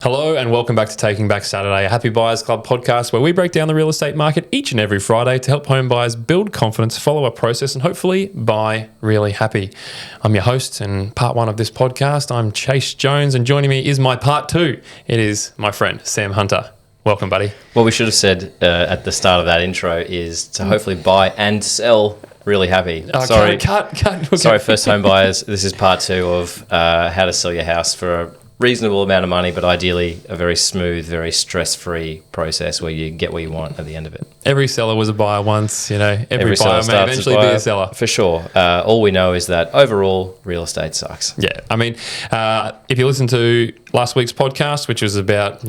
Hello and welcome back to Taking Back Saturday, a Happy Buyers Club podcast where we break down the real estate market each and every Friday to help home buyers build confidence, follow a process and hopefully buy really happy. I'm your host and part one of this podcast. I'm Chayse Jones and joining me is my part two. It is my friend Sam Hunter. Welcome, buddy. What we should have said at the start of that intro is to hopefully buy and sell really happy. Cut. Sorry, first home buyers. This is part two of how to sell your house for a reasonable amount of money, but ideally a very smooth, very stress-free process where you get what you want at the end of it. Every seller was a buyer once, every buyer may eventually be a seller. For sure. All we know is that overall, real estate sucks. Yeah. I mean, if you listen to last week's podcast, which was about,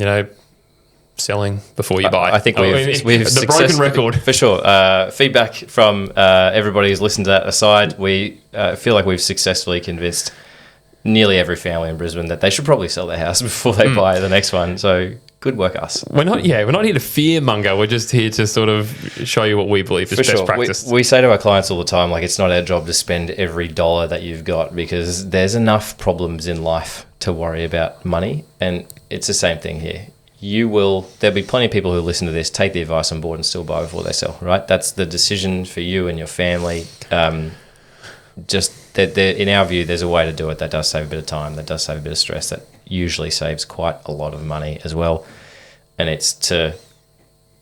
selling before you buy. I think we've the broken record. For sure. Feedback from everybody who's listened to that aside, we feel like we've successfully convinced nearly every family in Brisbane that they should probably sell their house before they buy the next one. So good work, us. We're not here to fear monger. We're just here to sort of show you what we believe is best practice. We say to our clients all the time, like, it's not our job to spend every dollar that you've got because there's enough problems in life to worry about money. And it's the same thing here. There'll be plenty of people who listen to this, take the advice on board and still buy before they sell, right? That's the decision for you and your family. Just that in our view, there's a way to do it that does save a bit of time, that does save a bit of stress, that usually saves quite a lot of money as well. And it's to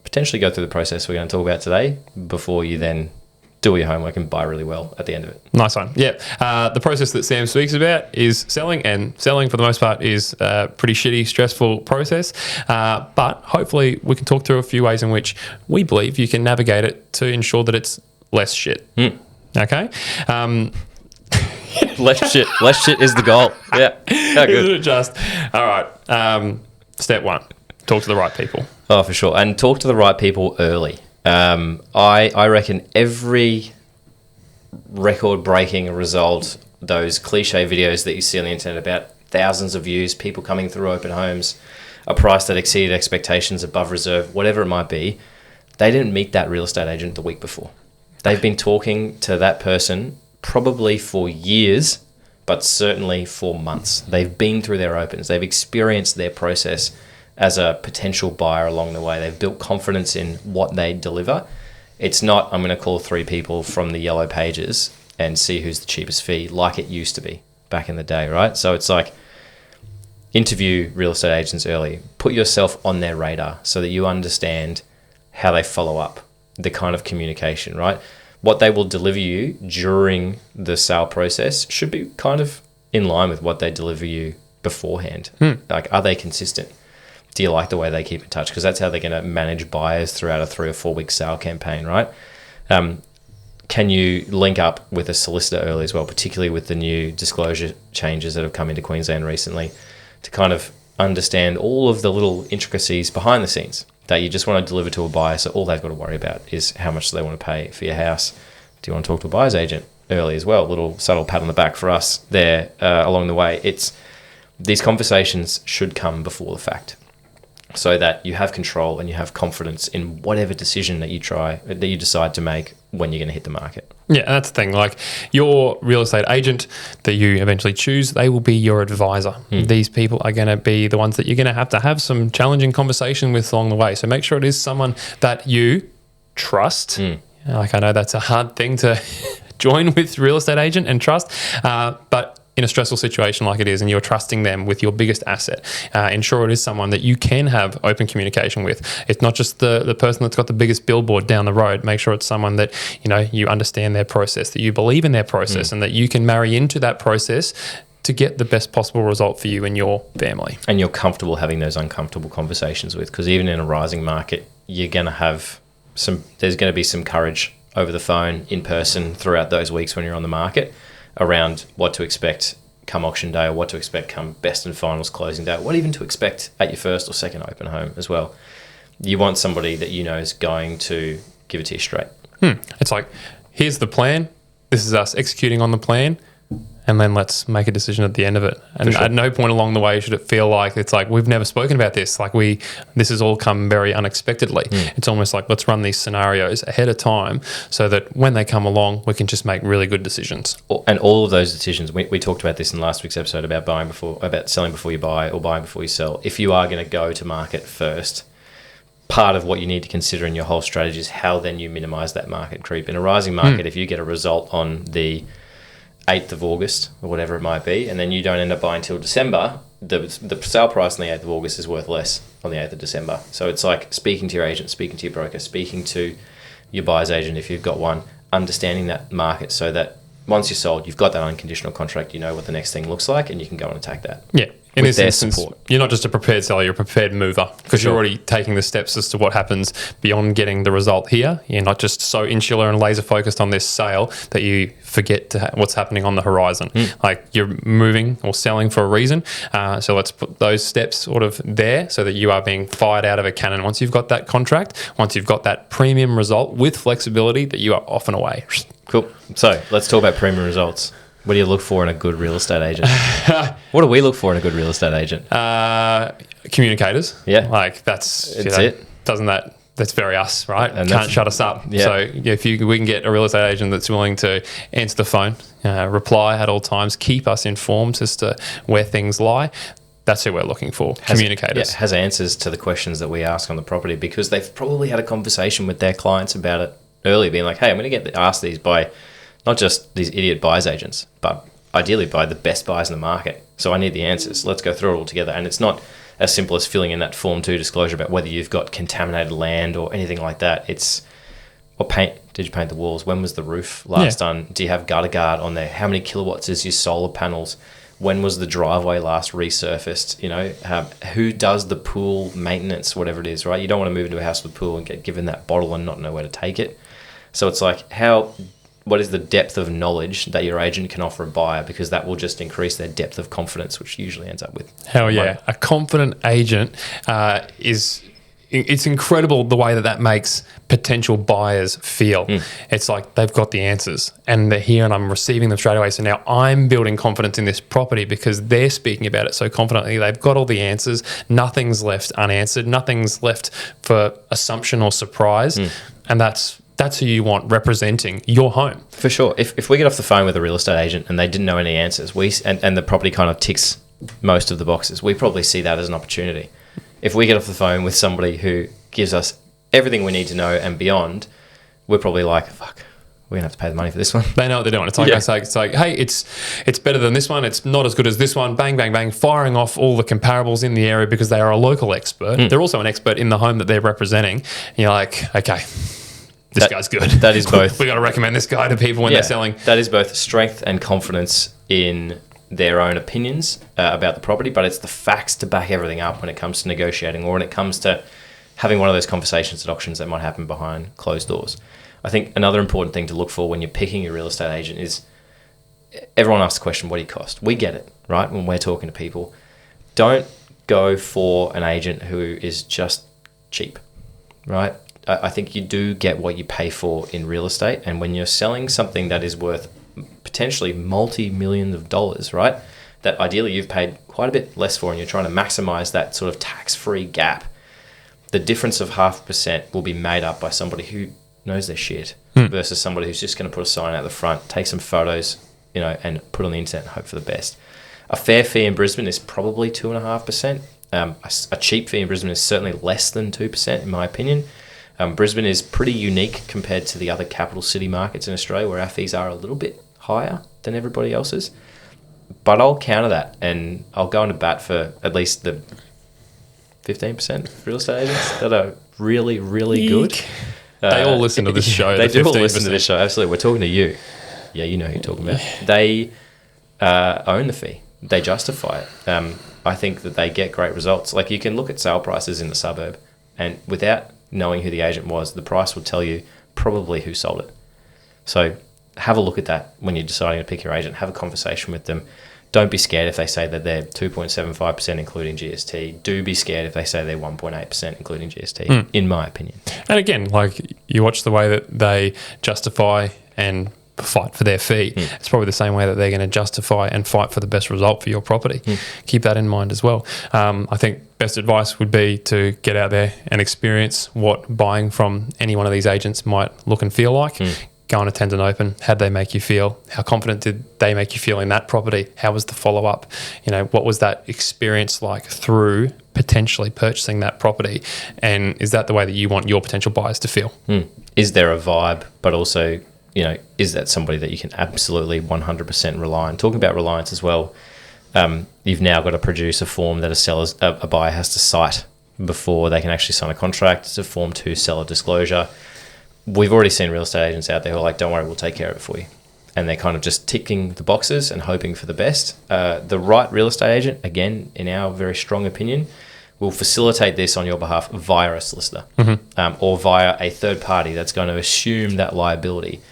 potentially go through the process we're going to talk about today before you then do all your homework and buy really well at the end of it. Nice one. Yeah. The process that Sam speaks about is selling, and selling for the most part is a pretty shitty, stressful process. But hopefully we can talk through a few ways in which we believe you can navigate it to ensure that it's less shit. Okay. Less shit is the goal. Yeah. Good. Isn't it just? All right. Step one, talk to the right people. Oh, for sure. And talk to the right people early. I reckon every record-breaking result, those cliche videos that you see on the internet about thousands of views, people coming through open homes, a price that exceeded expectations, above reserve, whatever it might be, they didn't meet that real estate agent the week before. They've been talking to that person probably for years, but certainly for months. They've been through their opens. They've experienced their process as a potential buyer along the way. They've built confidence in what they deliver. It's not, I'm going to call 3 people from the yellow pages and see who's the cheapest fee, like it used to be back in the day, right? So it's like, interview real estate agents early. Put yourself on their radar so that you understand how they follow up, the kind of communication, right? What they will deliver you during the sale process should be kind of in line with what they deliver you beforehand. Like, are they consistent? Do you like the way they keep in touch? Because that's how they're going to manage buyers throughout a 3 or 4 week sale campaign, right? Can you link up with a solicitor early as well, particularly with the new disclosure changes that have come into Queensland recently, to kind of understand all of the little intricacies behind the scenes that you just want to deliver to a buyer. So all they've got to worry about is how much they want to pay for your house. Do you want to talk to a buyer's agent early as well? A little subtle pat on the back for us there along the way. These conversations should come before the fact, so that you have control and you have confidence in whatever decision that you decide to make when you're going to hit the market. Yeah, and that's the thing. Like, your real estate agent that you eventually choose, they will be your advisor. These people are going to be the ones that you're going to have some challenging conversation with along the way. So make sure it is someone that you trust. Like, I know that's a hard thing to join with real estate agent and trust, but in a stressful situation like it is, and you're trusting them with your biggest asset, ensure it is someone that you can have open communication with. It's not just the person that's got the biggest billboard down the road. Make sure it's someone that, you understand their process, that you believe in their process, and that you can marry into that process to get the best possible result for you and your family. And you're comfortable having those uncomfortable conversations with, because even in a rising market, there's going to be some courage over the phone, in person, throughout those weeks when you're on the market, around what to expect come auction day, or what to expect come best and finals closing day, what even to expect at your first or second open home as well. You want somebody that you know is going to give it to you straight. It's like, here's the plan. This is us executing on the plan. and then let's make a decision at the end of it. And sure. at no point along the way should it feel like it's like we've never spoken about this. Like this has all come very unexpectedly. It's almost like let's run these scenarios ahead of time so that when they come along, we can just make really good decisions. And all of those decisions, we talked about this in last week's episode about selling before you buy or buying before you sell. If you are going to go to market first, part of what you need to consider in your whole strategy is how then you minimize that market creep. In a rising market, if you get a result on the 8th of August or whatever it might be, and then you don't end up buying till December, the sale price on the 8th of August is worth less on the 8th of December. So it's like speaking to your agent, speaking to your broker, speaking to your buyer's agent if you've got one, understanding that market so that once you're sold, you've got that unconditional contract, you know what the next thing looks like, and you can go and attack that. Yeah. In with this their instance, support. You're not just a prepared seller, you're a prepared mover because Sure. you're already taking the steps as to what happens beyond getting the result here. You're not just so insular and laser focused on this sale that you forget what's happening on the horizon. Like you're moving or selling for a reason. So let's put those steps sort of there so that you are being fired out of a cannon. Once you've got that contract, once you've got that premium result with flexibility, that you are off and away. Cool. So let's talk about premium results. What do you look for in a good real estate agent? What do we look for in a good real estate agent? Communicators. Yeah. Like that's it. That's very us, right? And Can't shut us up. Yeah. So if we can get a real estate agent that's willing to answer the phone, reply at all times, keep us informed as to where things lie, that's who we're looking for. Communicators. Has answers to the questions that we ask on the property because they've probably had a conversation with their clients about it earlier, being like, hey, I'm going to get asked these by not just these idiot buyers agents, but ideally by the best buyers in the market. So I need the answers. Let's go through it all together. And it's not as simple as filling in that Form 2 disclosure about whether you've got contaminated land or anything like that. It's what paint did you paint the walls? When was the roof last done? Do you have gutter guard on there? How many kilowatts is your solar panels? When was the driveway last resurfaced? You know, who does the pool maintenance, whatever it is, right? You don't want to move into a house with a pool and get given that bottle and not know where to take it. So it's like what is the depth of knowledge that your agent can offer a buyer, because that will just increase their depth of confidence, which usually ends up with Hell yeah. money. A confident agent it's incredible the way that makes potential buyers feel. It's like they've got the answers and they're here and I'm receiving them straight away. So now I'm building confidence in this property because they're speaking about it so confidently. They've got all the answers. Nothing's left unanswered. Nothing's left for assumption or surprise. And that's who you want representing your home. For sure. If we get off the phone with a real estate agent and they didn't know any answers, and the property kind of ticks most of the boxes, we probably see that as an opportunity. If we get off the phone with somebody who gives us everything we need to know and beyond, we're probably like, fuck, we're going to have to pay the money for this one. They know what they're doing. It's like, it's like, hey, it's better than this one. It's not as good as this one. Bang, bang, bang. Firing off all the comparables in the area because they are a local expert. They're also an expert in the home that they're representing. And you're like, okay, this guy's good. That is both. We got to recommend this guy to people when they're selling. That is both strength and confidence in their own opinions about the property, but it's the facts to back everything up when it comes to negotiating or when it comes to having one of those conversations at auctions that might happen behind closed doors. I think another important thing to look for when you're picking a real estate agent is everyone asks the question, what do you cost? We get it, right? When we're talking to people, don't go for an agent who is just cheap, right? I think you do get what you pay for in real estate. And when you're selling something that is worth potentially multi-millions of dollars, right, that ideally you've paid quite a bit less for and you're trying to maximize that sort of tax-free gap, the difference of 0.5% will be made up by somebody who knows their shit versus somebody who's just going to put a sign out the front, take some photos, and put on the internet and hope for the best. A fair fee in Brisbane is probably 2.5%. A cheap fee in Brisbane is certainly less than 2%, in my opinion. Brisbane is pretty unique compared to the other capital city markets in Australia where our fees are a little bit higher than everybody else's. But I'll counter that and I'll go into bat for at least the 15% real estate agents that are really, really good. They all listen to this show. They do all listen to this show. Absolutely. We're talking to you. Yeah, you know who you're talking about. They own the fee. They justify it. I think that they get great results. Like you can look at sale prices in the suburb and without knowing who the agent was, the price will tell you probably who sold it. So have a look at that when you're deciding to pick your agent. Have a conversation with them. Don't be scared if they say that they're 2.75% including GST. Do be scared if they say they're 1.8% including GST, in my opinion. And again, like you watch the way that they justify and fight for their fee. It's probably the same way that they're going to justify and fight for the best result for your property. Keep that in mind as well. I think best advice would be to get out there and experience what buying from any one of these agents might look and feel like. Go and attend an open. How'd they make you feel? How confident did they make you feel in that property? How was the follow-up? What was that experience like through potentially purchasing that property? And is that the way that you want your potential buyers to feel? Is there a vibe, but also, is that somebody that you can absolutely 100% rely on? Talking about reliance as well, you've now got to produce a form that a buyer has to cite before they can actually sign a contract. It's a Form 2 seller disclosure. We've already seen real estate agents out there who are like, don't worry, we'll take care of it for you. And they're kind of just ticking the boxes and hoping for the best. The right real estate agent, again, in our very strong opinion, will facilitate this on your behalf via a solicitor or via a third party that's going to assume that liability.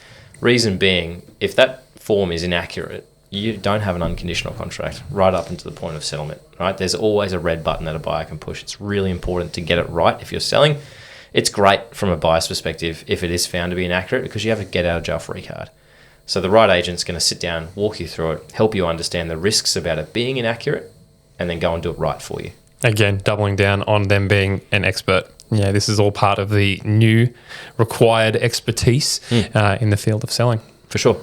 Reason being, if that form is inaccurate, you don't have an unconditional contract right up until the point of settlement, right? There's always a red button that a buyer can push. It's really important to get it right if you're selling. It's great from a buyer's perspective if it is found to be inaccurate because you have a get out of jail free card. So the right agent's going to sit down, walk you through it, help you understand the risks about it being inaccurate, and then go and do it right for you. Again, doubling down on them being an expert. Yeah, this is all part of the new required expertise in the field of selling. For sure.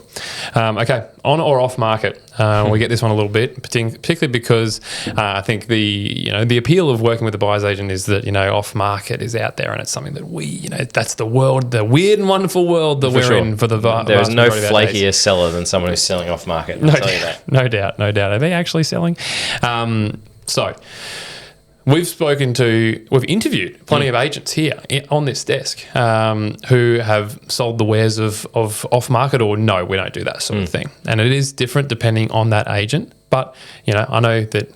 Okay, on or off market? We get this one a little bit, particularly because I think the appeal of working with a buyer's agent is that off market is out there, and it's something that that's the world, the weird and wonderful world that we're in for the vast There is no flakier seller than someone who's selling off market. I'll tell you that. No doubt. Are they actually selling? So. We've interviewed plenty of agents here on this desk who have sold the wares of off-market or no, we don't do that sort of thing. And it is different depending on that agent. But, I know that,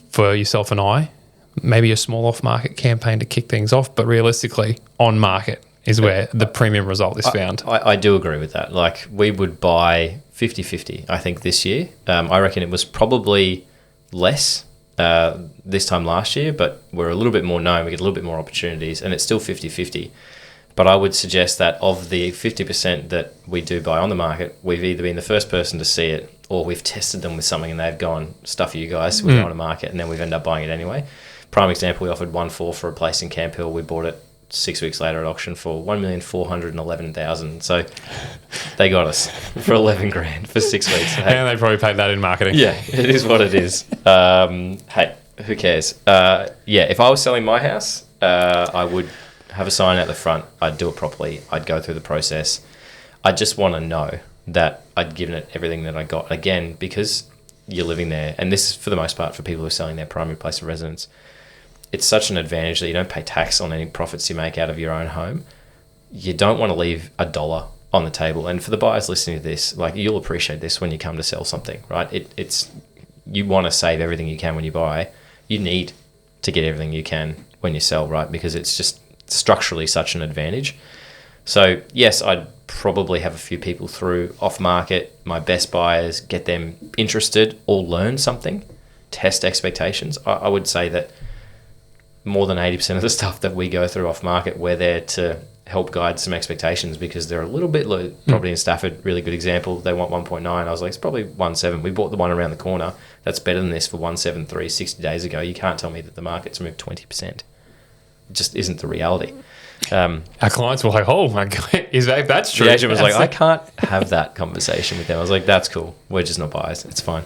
for yourself and I, maybe a small off-market campaign to kick things off, but realistically, on-market is where the premium result is found. I do agree with that. Like, we would buy 50-50, I think, this year. I reckon it was probably less this time last year, but we're a little bit more known, we get a little bit more opportunities, and it's still 50-50. But I would suggest that of the 50% that we do buy on the market, we've either been the first person to see it or we've tested them with something and they've gone, stuff you guys, we're on the market, and then we've ended up buying it anyway. Prime example, we offered 1.4 for a place in Camp Hill. We bought it 6 weeks later at auction for $1,411,000. So they got us for $11,000 for 6 weeks. Hey, and they probably paid that in marketing. Yeah, it is what it is. Hey, who cares? If I was selling my house, I would have a sign out the front. I'd do it properly. I'd go through the process. I just want to know that I'd given it everything that I got. Again, because you're living there, and this is for the most part for people who are selling their primary place of residence, it's such an advantage that you don't pay tax on any profits you make out of your own home. You don't want to leave $1 on the table. And for the buyers listening to this, like, you'll appreciate this when you come to sell something, right? It's you want to save everything you can when you buy. You need to get everything you can when you sell, right? Because it's just structurally such an advantage. So yes, I'd probably have a few people through off market, my best buyers, get them interested or learn something, test expectations. I would say that more than 80% of the stuff that we go through off market, we're there to help guide some expectations because they're a little bit low. Property in Stafford, really good example. They want 1.9. I was like, it's probably 1.7. We bought the one around the corner. That's better than this for 1.73 60 days ago. You can't tell me that the market's moved 20%. It just isn't the reality. Our clients were like, oh my God, that's true. The agent was like, I can't have that conversation with them. I was like, that's cool. We're just not buyers. It's fine.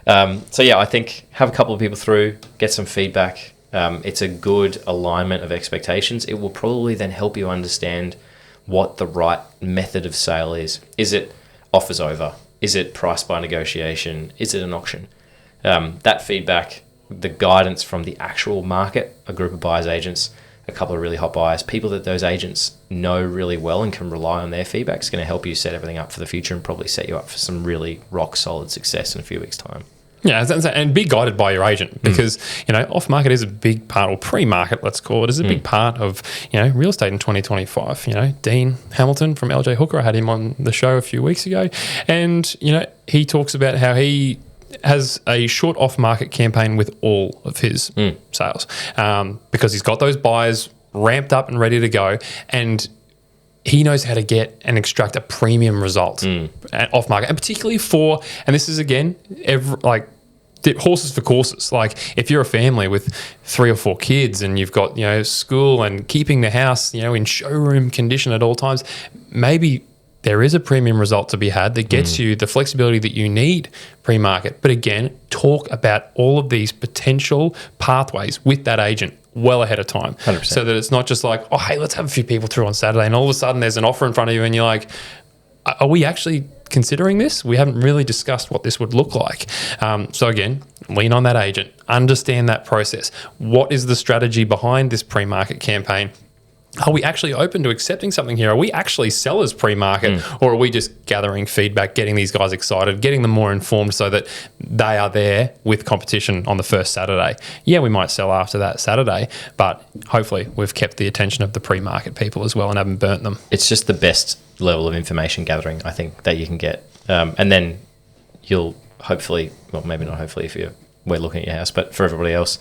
I think have a couple of people through, get some feedback. It's a good alignment of expectations. It will probably then help you understand what the right method of sale is. Is it offers over? Is it price by negotiation? Is it an auction? That feedback, the guidance from the actual market, a group of buyers agents, a couple of really hot buyers, people that those agents know really well and can rely on their feedback is going to help you set everything up for the future and probably set you up for some really rock solid success in a few weeks' time. Yeah, and be guided by your agent because, off market is a big part, or pre-market, let's call it, is a big part of, real estate in 2025. Dean Hamilton from LJ Hooker, I had him on the show a few weeks ago, and, he talks about how he has a short off-market campaign with all of his sales because he's got those buyers ramped up and ready to go, and he knows how to get and extract a premium result off market, and particularly for, and this is again, horses for courses. Like if you're a family with 3 or 4 kids and you've got, school and keeping the house, in showroom condition at all times, maybe there is a premium result to be had that gets you the flexibility that you need pre-market. But again, talk about all of these potential pathways with that agent well ahead of time. 100%. So that it's not just like, oh, hey, let's have a few people through on Saturday, and all of a sudden there's an offer in front of you and you're like, are we actually considering this? We haven't really discussed what this would look like. So again, lean on that agent, understand that process. What is the strategy behind this pre-market campaign? Are we actually open to accepting something here? Are we actually sellers pre-market, or are we just gathering feedback, getting these guys excited, getting them more informed so that they are there with competition on the first Saturday? Yeah, we might sell after that Saturday, but hopefully we've kept the attention of the pre-market people as well and haven't burnt them. It's just the best level of information gathering, I think, that you can get. And then you'll hopefully, well, maybe not hopefully if we're looking at your house, but for everybody else,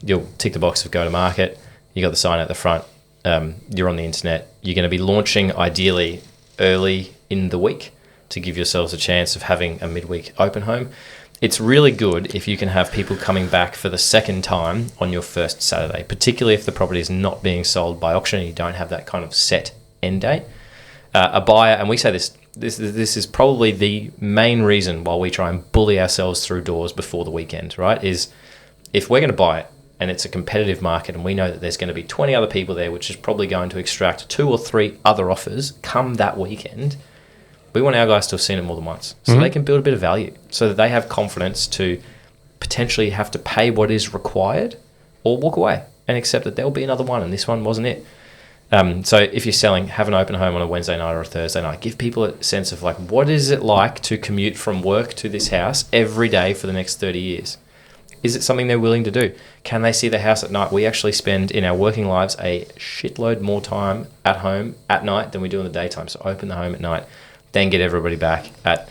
you'll tick the box of go to market. You got the sign at the front. You're on the internet. You're going to be launching ideally early in the week to give yourselves a chance of having a midweek open home. It's really good if you can have people coming back for the second time on your first Saturday, particularly if the property is not being sold by auction and you don't have that kind of set end date. A buyer, and we say this is probably the main reason why we try and bully ourselves through doors before the weekend, right? Is if we're going to buy it, and it's a competitive market and we know that there's going to be 20 other people there, which is probably going to extract 2 or 3 other offers come that weekend, we want our guys to have seen it more than once so they can build a bit of value, so that they have confidence to potentially have to pay what is required or walk away and accept that there'll be another one and this one wasn't it. So if you're selling, have an open home on a Wednesday night or a Thursday night. Give people a sense of like, what is it like to commute from work to this house every day for the next 30 years? Is it something they're willing to do? Can they see the house at night? We actually spend in our working lives a shitload more time at home at night than we do in the daytime. So open the home at night, then get everybody back at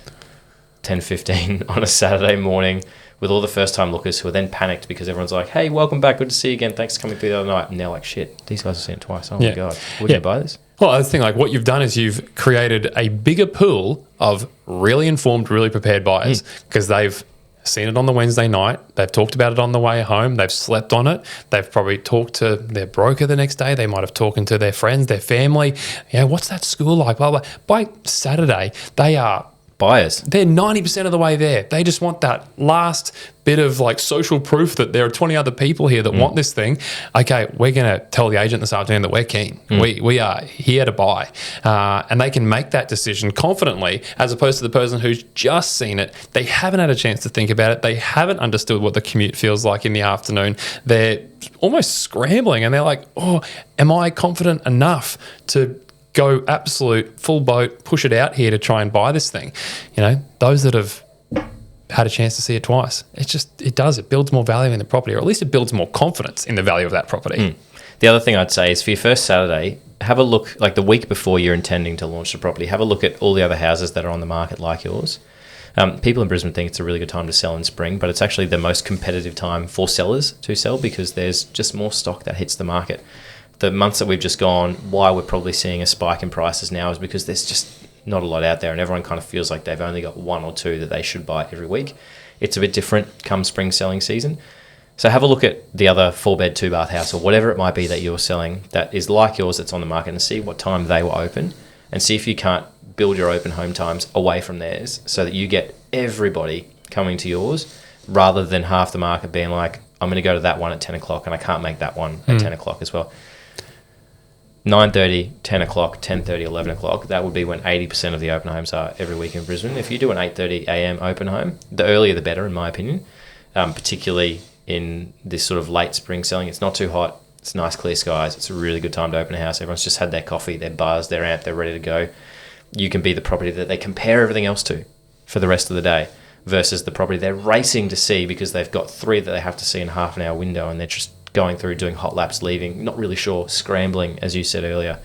10:15 on a Saturday morning with all the first-time lookers who are then panicked because everyone's like, hey, welcome back, good to see you again, thanks for coming through the other night. And they're like, shit, these guys have seen it twice. Oh my God, would you buy this? Well, the thing, like what you've done is you've created a bigger pool of really informed, really prepared buyers because they've seen it on the Wednesday night. They've talked about it on the way home. They've slept on it. They've probably talked to their broker the next day. They might have talked to their friends, their family. What's that school like? Blah, blah. By Saturday, they are buyers. They're 90% of the way there. They just want that last bit of like social proof that there are 20 other people here that want this thing. Okay, we're going to tell the agent this afternoon that we're keen. We are here to buy. And they can make that decision confidently as opposed to the person who's just seen it. They haven't had a chance to think about it. They haven't understood what the commute feels like in the afternoon. They're almost scrambling and they're like, oh, am I confident enough to go absolute full boat, push it out here to try and buy this thing? Those that have had a chance to see it twice, it builds more value in the property, or at least it builds more confidence in the value of that property. The other thing I'd say is for your first Saturday, have a look, like the week before you're intending to launch the property, have a look at all the other houses that are on the market like yours. People in Brisbane think it's a really good time to sell in spring, but it's actually the most competitive time for sellers to sell because there's just more stock that hits the market. The months that we've just gone, why we're probably seeing a spike in prices now is because there's just not a lot out there and everyone kind of feels like they've only got 1 or 2 that they should buy every week. It's a bit different come spring selling season. So have a look at the other 4-bed, 2-bath house or whatever it might be that you're selling that is like yours that's on the market and see what time they were open and see if you can't build your open home times away from theirs so that you get everybody coming to yours rather than half the market being like, I'm going to go to that one at 10 o'clock and I can't make that one at 10 o'clock as well. 9:30, 10 o'clock, 10:30, 11 o'clock, that would be when 80% of the open homes are every week in Brisbane. If you do an 8:30 a.m. open home, the earlier the better in my opinion, particularly in this sort of late spring selling. It's not too hot, it's nice clear skies, it's a really good time to open a house. Everyone's just had their coffee, they're buzzed, they're amped, they're ready to go. You can be the property that they compare everything else to for the rest of the day versus the property they're racing to see because they've got 3 that they have to see in a half an hour window and they're just going through, doing hot laps, leaving, not really sure, scrambling, as you said earlier.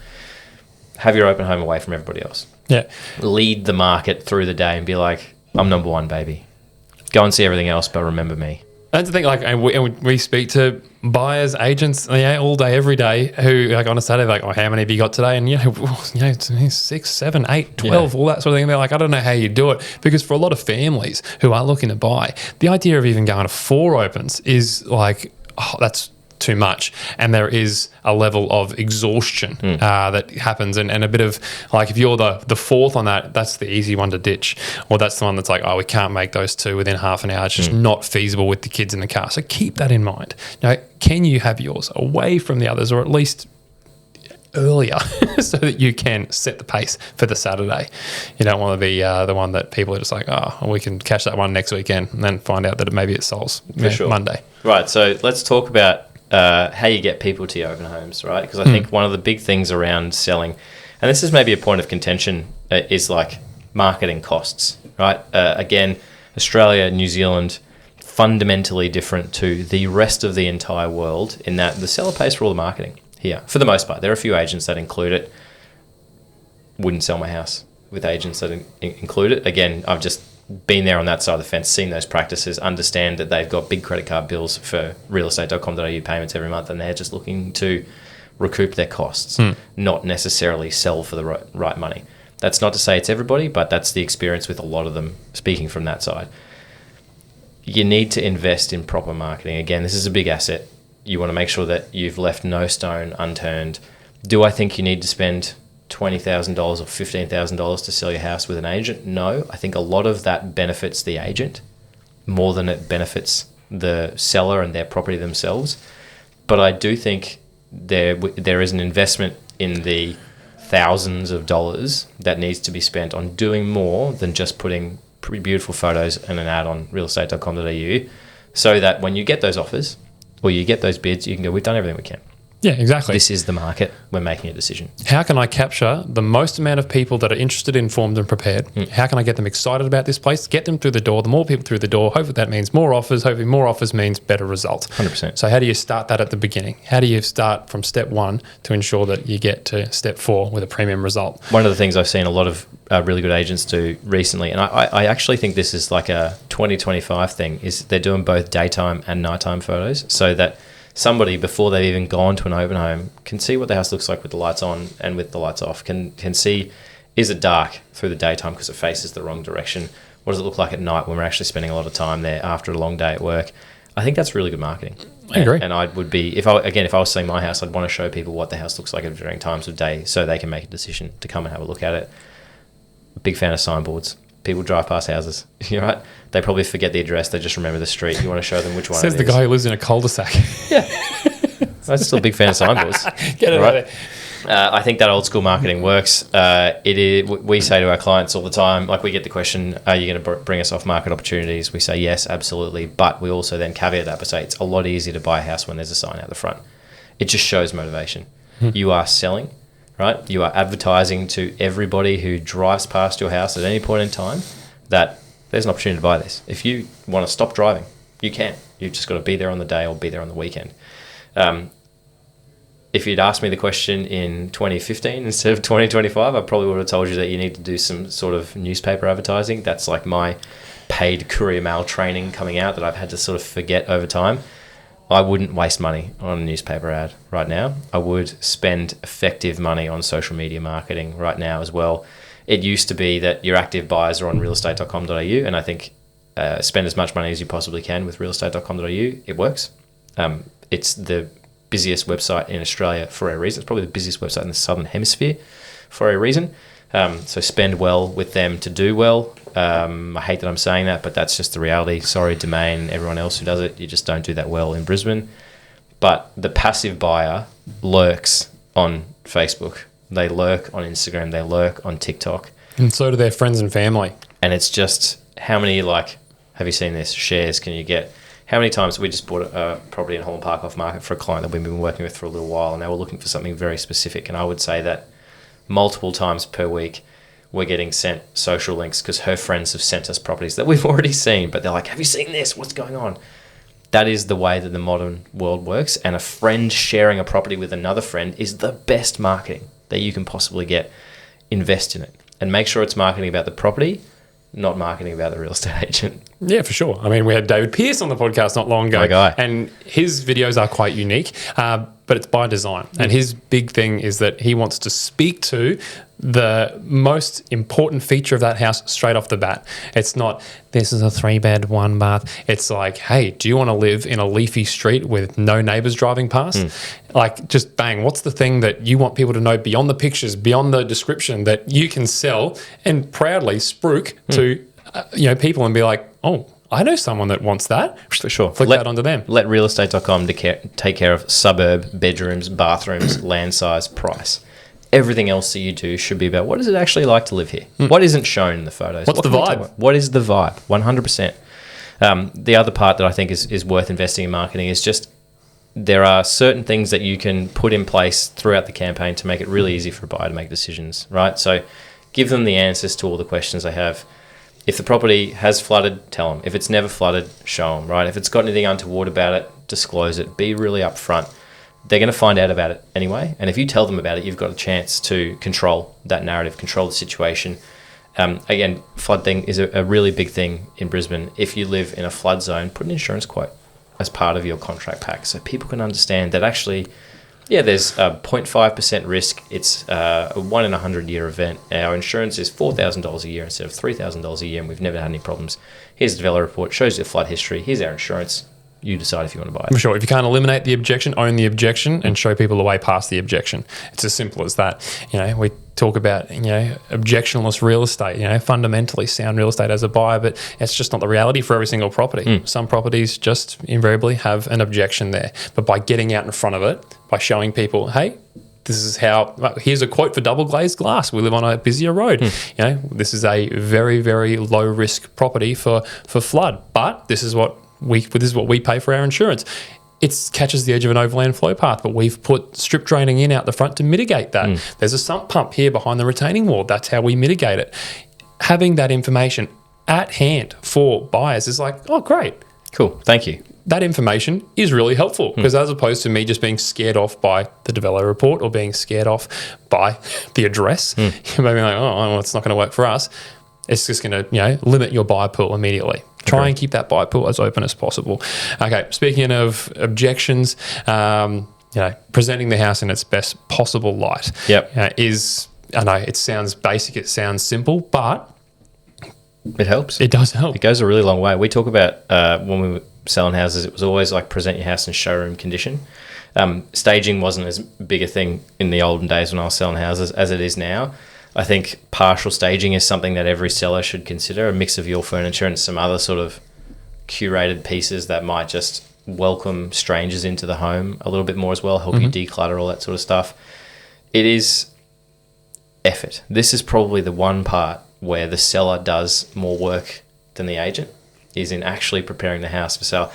Have your open home away from everybody else. Yeah. Lead the market through the day and be like, I'm number 1, baby. Go and see everything else, but remember me. That's the thing. Like, and we speak to buyers, agents, all day, every day. Who like on a Saturday, like, oh, how many have you got today? And it's 6, 7, 8, 12, all that sort of thing. And they're like, I don't know how you do it, because for a lot of families who are looking to buy, the idea of even going to 4 opens is like, oh, that's too much, and there is a level of exhaustion that happens, and a bit of like, if you're the fourth on that, that's the easy one to ditch, or that's the one that's like, oh, we can't make those 2 within half an hour, it's just not feasible with the kids in the car. So keep that in mind. Now, can you have yours away from the others, or at least earlier, so that you can set the pace for the Saturday? You don't want to be the one that people are just like, oh, we can cash that one next weekend, and then find out that maybe it sells Monday. Right, so let's talk about how you get people to your open homes, right? Because I think one of the big things around selling, and this is maybe a point of contention, is like marketing costs, right? Again, Australia, New Zealand, fundamentally different to the rest of the entire world in that the seller pays for all the marketing here, for the most part. There are a few agents that include it. Wouldn't sell my house with agents that include it. Again, I've just been there on that side of the fence, seen those practices, understand that they've got big credit card bills for realestate.com.au payments every month, and they're just looking to recoup their costs, not necessarily sell for the right money. That's not to say it's everybody, but that's the experience with a lot of them, speaking from that side. You need to invest in proper marketing. Again, this is a big asset. You want to make sure that you've left no stone unturned. Do I think you need to spend $20,000 or $15,000 to sell your house with an agent? No. I think a lot of that benefits the agent more than it benefits the seller and their property themselves. But I do think there is an investment in the thousands of dollars that needs to be spent on doing more than just putting pretty beautiful photos and an ad on realestate.com.au, so that when you get those offers or you get those bids, you can go, we've done everything we can. Yeah, exactly. This is the market. We're making a decision. How can I capture the most amount of people that are interested, informed, and prepared? How can I get them excited about this place? Get them through the door. The more people through the door, hopefully that means more offers. Hopefully more offers means better results. 100%. So how do you start that at the beginning? How do you start from step 1 to ensure that you get to step 4 with a premium result? One of the things I've seen a lot of really good agents do recently, and I actually think this is like a 2025 thing, is they're doing both daytime and nighttime photos, so that somebody, before they've even gone to an open home, can see what the house looks like with the lights on and with the lights off, can see, is it dark through the daytime because it faces the wrong direction? What does it look like at night when we're actually spending a lot of time there after a long day at work? I think that's really good marketing. I agree. And I would be, if I was selling my house, I'd want to show people what the house looks like at varying times of day so they can make a decision to come and have a look at it. Big fan of signboards. People drive past houses, you're right? They probably forget the address. They just remember the street. You want to show them which one Says it the is. guy who lives in a cul-de-sac. Yeah. I'm still a big fan of signboards. Get it right. I think that old school marketing works. We say to our clients all the time, like, we get the question, are you going to bring us off market opportunities? We say yes, absolutely. But we also then caveat that by saying it's a lot easier to buy a house when there's a sign out the front. It just shows motivation. You are selling, right? You are advertising to everybody who drives past your house at any point in time that there's an opportunity to buy this. If you want to stop driving, you can. You've just got to be there on the day or be there on the weekend. If you'd asked me the question in 2015 instead of 2025, I probably would have told you that you need to do some sort of newspaper advertising. That's like my paid courier mail training coming out that I've had to sort of forget over time. I wouldn't waste money on a newspaper ad right now. I would spend effective money on social media marketing right now as well. It used to be that your active buyers are on realestate.com.au, and I think spend as much money as you possibly can with realestate.com.au. It works. It's the busiest website in Australia for a reason. It's probably the busiest website in the Southern Hemisphere for a reason. So spend well with them to do well. I hate that I'm saying that, but that's just the reality. Sorry, Domain and everyone else who does it. You just don't do that well in Brisbane. But the passive buyer lurks on Facebook. They lurk on Instagram. They lurk on TikTok. And so do their friends and family. And it's just, how many, like, have you seen this? Shares can you get? How many times we just bought a property in Holland Park off market for a client that we've been working with for a little while, and they were looking for something very specific. And I would say that multiple times per week, we're getting sent social links because her friends have sent us properties that we've already seen, but they're like, have you seen this? What's going on? That is the way that the modern world works. And a friend sharing a property with another friend is the best marketing that you can possibly get. Invest in it and make sure it's marketing about the property, not marketing about the real estate agent. Yeah, for sure. I mean, we had David Pearce on the podcast not long ago. My guy. And his videos are quite unique, but it's by design. And his big thing is that he wants to speak to the most important feature of that house straight off the bat. It's not, this is a 3-bed, 1-bath. It's like, hey, do you want to live in a leafy street with no neighbours driving past? Like, just bang, what's the thing that you want people to know beyond the pictures, beyond the description, that you can sell and proudly spruik to people and be like, oh, I know someone that wants that. For sure. Flick that onto them. Let realestate.com take care of suburb, bedrooms, bathrooms, land size, price. Everything else that you do should be about what is it actually like to live here? What isn't shown in the photos? What's the vibe? What is the vibe? 100%. The other part that I think is worth investing in marketing is just there are certain things that you can put in place throughout the campaign to make it really easy for a buyer to make decisions, right? So give them the answers to all the questions they have. If the property has flooded, tell them. If it's never flooded, show them, right? If it's got anything untoward about it, disclose it. Be really upfront. They're going to find out about it anyway. And if you tell them about it, you've got a chance to control that narrative, control the situation. Again, flood thing is a really big thing in Brisbane. If you live in a flood zone, put an insurance quote as part of your contract pack so people can understand that actually, yeah, there's a 0.5% risk. It's a 1 in 100 year event. Our insurance is $4,000 a year instead of $3,000 a year, and we've never had any problems. Here's the developer report, shows the flood history. Here's our insurance. You decide if you want to buy it. For sure. If you can't eliminate the objection, own the objection and show people the way past the objection. It's as simple as that. We talk about, objectionless real estate, fundamentally sound real estate as a buyer, but it's just not the reality for every single property. Some properties just invariably have an objection there. But by getting out in front of it, by showing people, hey, this is how, here's a quote for double glazed glass. We live on a busier road. This is a very, very low risk property for flood, but this is what we pay for our insurance. It catches the edge of an overland flow path, but we've put strip draining in out the front to mitigate that. There's a sump pump here behind the retaining wall. That's how we mitigate it. Having that information at hand for buyers is like, oh, great. Cool. Thank you. That information is really helpful because as opposed to me just being scared off by the developer report or being scared off by the address, you may be like, oh, well, it's not going to work for us. It's just going to, limit your buyer pool immediately. Try and keep that buyer pool as open as possible. Okay, speaking of objections, presenting the house in its best possible light. I know it sounds basic, it sounds simple, but it helps. It does help. It goes a really long way. We talk about when we were selling houses, it was always like present your house in showroom condition. Staging wasn't as big a thing in the olden days when I was selling houses as it is now. I think partial staging is something that every seller should consider, a mix of your furniture and some other sort of curated pieces that might just welcome strangers into the home a little bit more as well, help you declutter, all that sort of stuff. It is effort. This is probably the one part where the seller does more work than the agent, is in actually preparing the house for sale.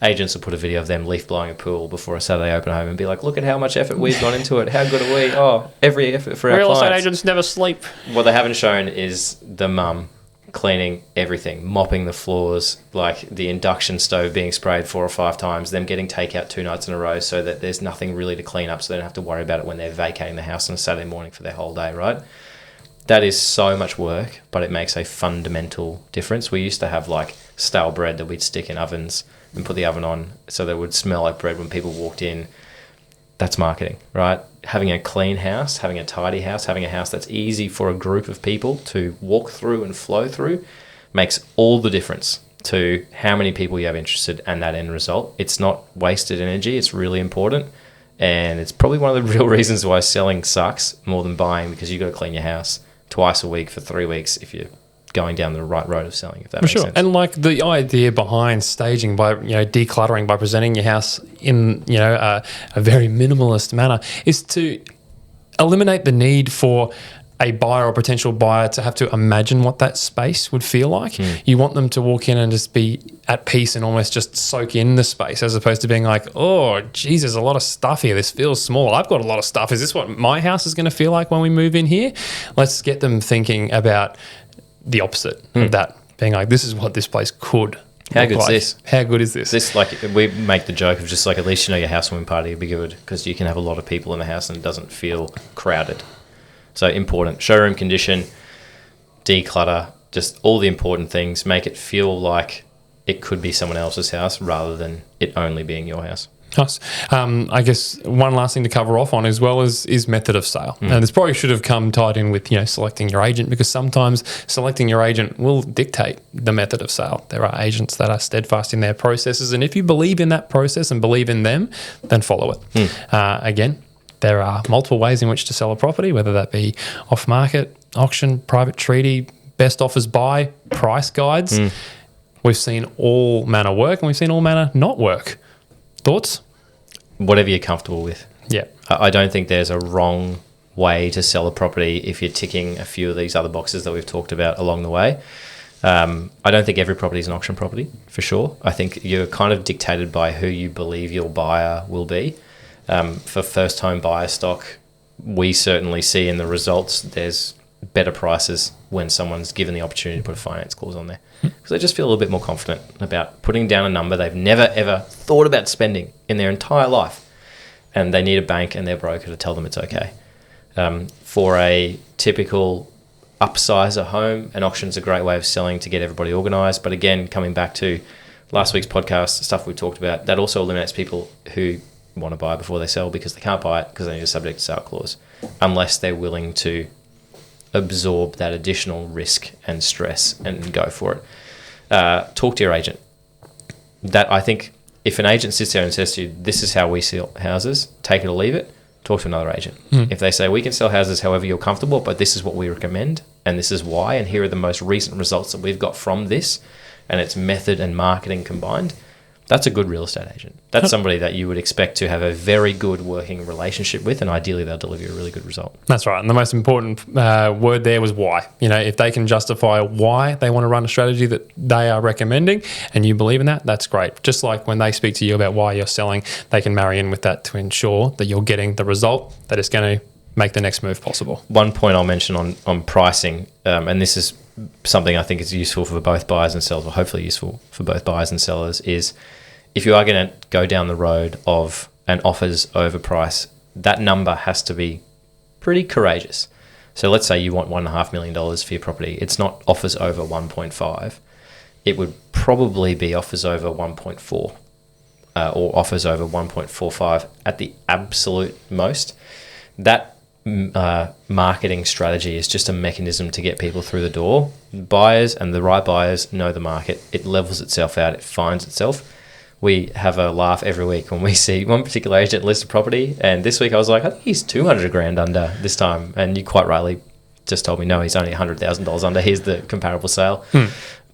Agents will put a video of them leaf blowing a pool before a Saturday open home and be like, look at how much effort we've gone into it. How good are we? Oh, every effort for our clients. Real estate agents never sleep. What they haven't shown is the mum cleaning everything, mopping the floors, like the induction stove being sprayed 4 or 5 times, them getting takeout 2 nights in a row so that there's nothing really to clean up so they don't have to worry about it when they're vacating the house on a Saturday morning for their whole day, right? That is so much work, but it makes a fundamental difference. We used to have like stale bread that we'd stick in ovens and put the oven on so that it would smell like bread when people walked in. That's marketing, right? Having a clean house, having a tidy house, having a house that's easy for a group of people to walk through and flow through makes all the difference to how many people you have interested and that end result. It's not wasted energy. It's really important. And it's probably one of the real reasons why selling sucks more than buying, because you've got to clean your house twice a week for 3 weeks if you're going down the right road of selling, if that makes sense. And like the idea behind staging by decluttering, by presenting your house in a very minimalist manner, is to eliminate the need for a buyer or potential buyer to have to imagine what that space would feel like. You want them to walk in and just be at peace and almost just soak in the space, as opposed to being like, oh, geez, there's a lot of stuff here. This feels small. I've got a lot of stuff. Is this what my house is going to feel like when we move in here? Let's get them thinking about the opposite of that, being like, this is what this place could. How good is this? How good is this? This, like, we make the joke of just like, at least your housewarming party will be good because you can have a lot of people in the house and it doesn't feel crowded. So important. Showroom condition, declutter, just all the important things, make it feel like it could be someone else's house rather than it only being your house. Nice. I guess one last thing to cover off on as well is method of sale. And this probably should have come tied in with, selecting your agent, because sometimes selecting your agent will dictate the method of sale. There are agents that are steadfast in their processes, and if you believe in that process and believe in them, then follow it. Again, there are multiple ways in which to sell a property, whether that be off-market, auction, private treaty, best offers buy, price guides. We've seen all manner work and we've seen all manner not work. Thoughts? Whatever you're comfortable with. Yeah. I don't think there's a wrong way to sell a property if you're ticking a few of these other boxes that we've talked about along the way. I don't think every property is an auction property, for sure. I think you're kind of dictated by who you believe your buyer will be. For first-home buyer stock, we certainly see in the results there's better prices when someone's given the opportunity to put a finance clause on there, because they just feel a little bit more confident about putting down a number they've never ever thought about spending in their entire life, and they need a bank and their broker to tell them it's okay. For a typical upsizer home, an auction's a great way of selling to get everybody organised. But again, coming back to last week's podcast, stuff we talked about, that also eliminates people who want to buy before they sell because they can't buy it because they need a subject to sale clause, unless they're willing to absorb that additional risk and stress and go for it. Talk to your agent. That, I think, if an agent sits there and says to you, this is how we sell houses, take it or leave it, talk to another agent. If they say, we can sell houses however you're comfortable, but this is what we recommend and this is why, and here are the most recent results that we've got from this, and it's method and marketing combined, that's a good real estate agent. That's somebody that you would expect to have a very good working relationship with, and ideally they'll deliver you a really good result. That's right. And the most important word there was why. If they can justify why they want to run a strategy that they are recommending and you believe in that, that's great. Just like when they speak to you about why you're selling, they can marry in with that to ensure that you're getting the result that is going to make the next move possible. One point I'll mention on pricing, and this is something I think is useful for both buyers and sellers, or hopefully useful for both buyers and sellers, is if you are going to go down the road of an offers over price, that number has to be pretty courageous. So let's say you want $1.5 million for your property. It's not offers over 1.5. It would probably be offers over 1.4 or offers over 1.45 at the absolute most. That marketing strategy is just a mechanism to get people through the door. Buyers, and the right buyers, know the market. It levels itself out. It finds itself. We have a laugh every week when we see one particular agent list a property, and this week I was like, I think he's 200 grand under this time, and you quite rightly just told me, no, he's only $100,000 under. Here's the comparable sale.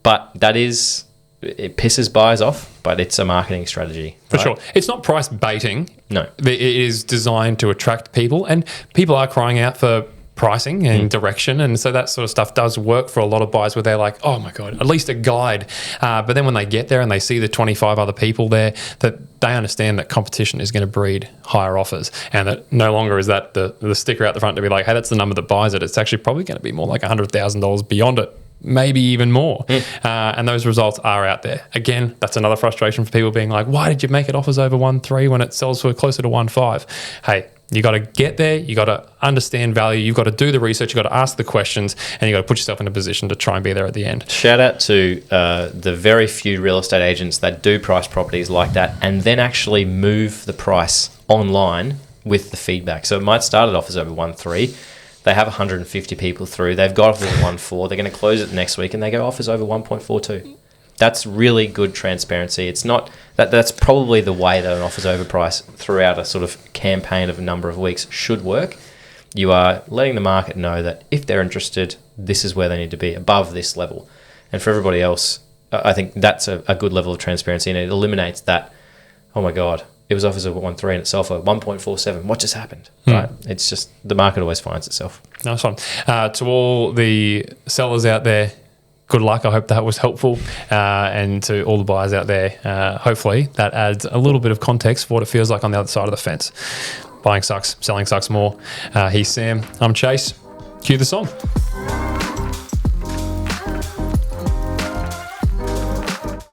But that is, it pisses buyers off, but it's a marketing strategy. For sure. It's not price baiting. No. It is designed to attract people, and people are crying out for pricing and direction, and so that sort of stuff does work for a lot of buyers where they're like, oh my God, at least a guide. But then when they get there and they see the 25 other people there, that they understand that competition is going to breed higher offers, and that no longer is that the sticker out the front to be like, hey, that's the number that buys it. It's actually probably going to be more like $100,000 beyond it, maybe even more. And those results are out there. Again, that's another frustration for people being like, why did you make it offers over 1.3 when it sells for closer to 1.5? Hey, you got to get there. You got to understand value. You've got to do the research. You've got to ask the questions, and you got to put yourself in a position to try and be there at the end. Shout out to the very few real estate agents that do price properties like that and then actually move the price online with the feedback. So it might start at offers over 1.3. They have 150 people through. They've got offers at 1.4. They're going to close it next week, and they go offers over 1.42. That's really good transparency. It's not that's probably the way that an offers over price throughout a sort of campaign of a number of weeks should work. You are letting the market know that if they're interested, this is where they need to be, above this level. And for everybody else, I think that's a good level of transparency, and it eliminates that, oh my God, it was offers over 1.3 and it sold for 1.47. What just happened? Right? It's just the market always finds itself. Nice one. To all the sellers out there, good luck. I hope that was helpful. And to all the buyers out there, hopefully that adds a little bit of context for what it feels like on the other side of the fence. Buying sucks, selling sucks more. He's Sam. I'm Chase. Cue the song.